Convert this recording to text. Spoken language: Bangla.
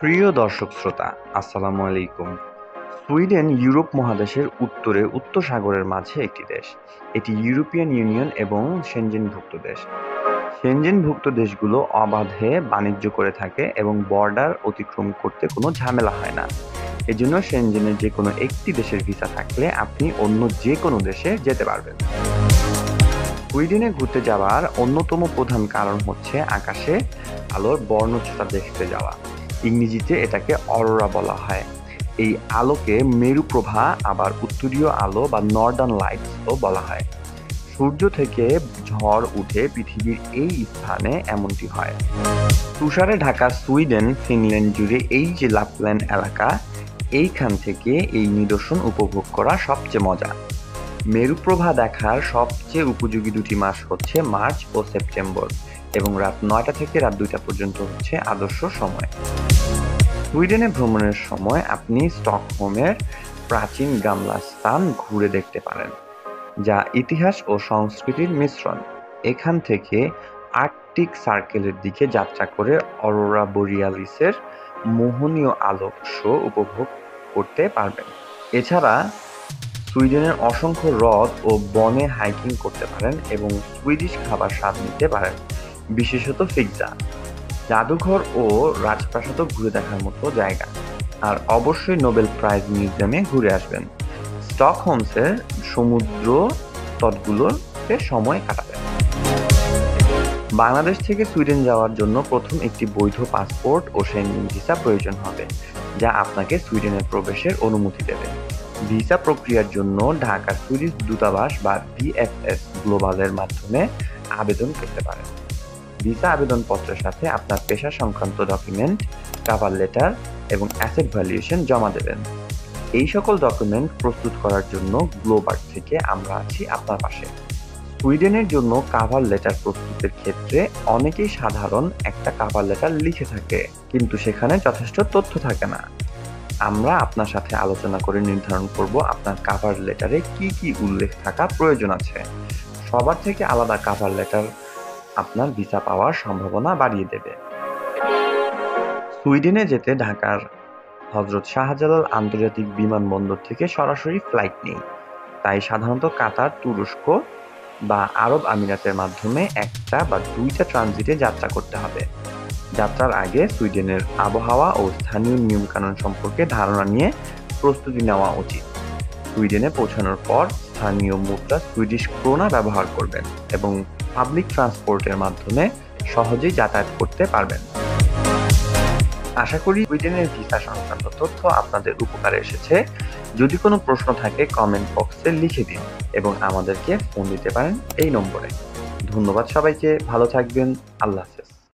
প্রিয় দর্শক শ্রোতা, আসসালামু আলাইকুম। সুইডেন ইউরোপ মহাদেশের উত্তরে উত্তর সাগরের মাঝে একটি দেশ। এটি ইউরোপিয়ান ইউনিয়ন এবং সেনজেনভুক্ত দেশ। সেনজেনভুক্ত দেশগুলো অবাধে বাণিজ্য করে থাকে এবং বর্ডার অতিক্রম করতে কোনো ঝামেলা হয় না। এজন্য সেনজেনের যে কোনো একটি দেশের ভিসা থাকলে আপনি অন্য যে কোনো দেশে যেতে পারবেন। সুইডেনে ঘুরতে যাওয়ার অন্যতম প্রধান কারণ হচ্ছে আকাশে আলোর বর্ণচ্ছটা দেখতে যাওয়া। ইংরেজিতে এটাকে অরোরা বলা হয়। এই আলোকে মেরুপ্রভা, আবার উত্তরীয় আলো বা নর্দার্ন লাইটসও বলা হয়। সূর্য থেকে ঝড় উঠে পৃথিবীর এই স্থানে এমনটি হয়। তুষারে ঢাকা সুইডেন, ফিনল্যান্ড জুড়ে এই যে লাপল্যান্ড এলাকা, এইখান থেকে এই নিদর্শন উপভোগ করা সবচেয়ে মজা। মেরুপ্রভা দেখার সবচেয়ে উপযোগী দুটি মাস হচ্ছে মার্চ ও সেপ্টেম্বর, এবং রাত ৯টা থেকে রাত ২টা পর্যন্ত হচ্ছে আদর্শ সময়। সুইডেনে ভ্রমণের সময় আপনি স্টকহোমের প্রাচীন গামলা স্থান ঘুরে দেখতে পারেন, যা ইতিহাস ও সংস্কৃতির মিশ্রণ। এখান থেকে আর্কটিক সার্কেলের দিকে যাত্রা করে অরোরা বোরিয়ালিসের মোহনীয় আলোক শো উপভোগ করতে পারবেন। এছাড়া সুইডেনের অসংখ্য হ্রদ ও বনে হাইকিং করতে পারেন এবং সুইডিশ খাবার স্বাদ নিতে পারেন, বিশেষত পিৎজা। জাদুঘর ও রাজপ্রাসাদও ঘুরে দেখার মতো জায়গা। আর অবশ্যই নোবেল প্রাইজ মিউজিয়ামে ঘুরে আসবেন। স্টকহোমসের সমুদ্র তটগুলোতে সময় কাটাবেন। বাংলাদেশ থেকে সুইডেন যাওয়ার জন্য প্রথম একটি বৈধ পাসপোর্ট ও সেনজেন ভিসা প্রয়োজন হবে, যা আপনাকে সুইডেনে প্রবেশের অনুমতি দেবে। ভিসা প্রক্রিয়ার জন্য ঢাকার সুইডিশ দূতাবাস বা ভিএফএস গ্লোবালের মাধ্যমে আবেদন করতে পারেন। ভিসা আবেদনপত্রের সাথে আপনার পেশা সংক্রান্ত ডকুমেন্ট, কভার লেটার এবং অ্যাসেট ভ্যালুয়েশন জমা দেবেন। এই সকল ডকুমেন্ট প্রস্তুত করার জন্য গ্লোবার্ট থেকে আমরা আছি আপনার পাশে। সুইডেনের জন্য কভার লেটার প্রস্তুতের ক্ষেত্রে অনেকেই সাধারণ একটা কভার লেটার লিখে থাকে, কিন্তু সেখানে যথেষ্ট তথ্য থাকে না। আমরা আপনার সাথে আলোচনা করে নির্ধারণ করব আপনার কভার লেটারে কি কি উল্লেখ থাকা প্রয়োজন আছে। সবার থেকে আলাদা কভার লেটার আপনার ভিসা পাওয়ার সম্ভাবনা বাড়িয়ে দেবে। সুইডেনে যেতে ঢাকার হযরত শাহজালাল আন্তর্জাতিক বিমানবন্দর থেকে সরাসরি ফ্লাইট নেই, তাই সাধারণত কাতার, তুরস্ক বা আরব আমিরাতের মাধ্যমে একটা বা দুইটা ট্রানজিটে যাত্রা করতে হবে। যাত্রার আগে সুইডেনের আবহাওয়া ও স্থানীয় নিয়মকানুন সম্পর্কে ধারণা নিয়ে প্রস্তুতি নেওয়া উচিত। সুইডেনে পৌঁছানোর পর স্থানীয় মুদ্রা সুইডিশ ক্রোনা ব্যবহার করবেন এবং পাবলিক ট্রান্সপোর্টের মাধ্যমে সহজেই যাতায়াত করতে পারবেন। আশা করি সুইডেনের ভিসা সংক্রান্ত তথ্য আপনাদের উপকারে এসেছে। যদি কোনো প্রশ্ন থাকে কমেন্ট বক্সে লিখে দিন এবং আমাদেরকে ফোন দিতে পারেন এই নম্বরে। ধন্যবাদ সবাইকে, ভালো থাকবেন, আল্লাহ হাফেজ।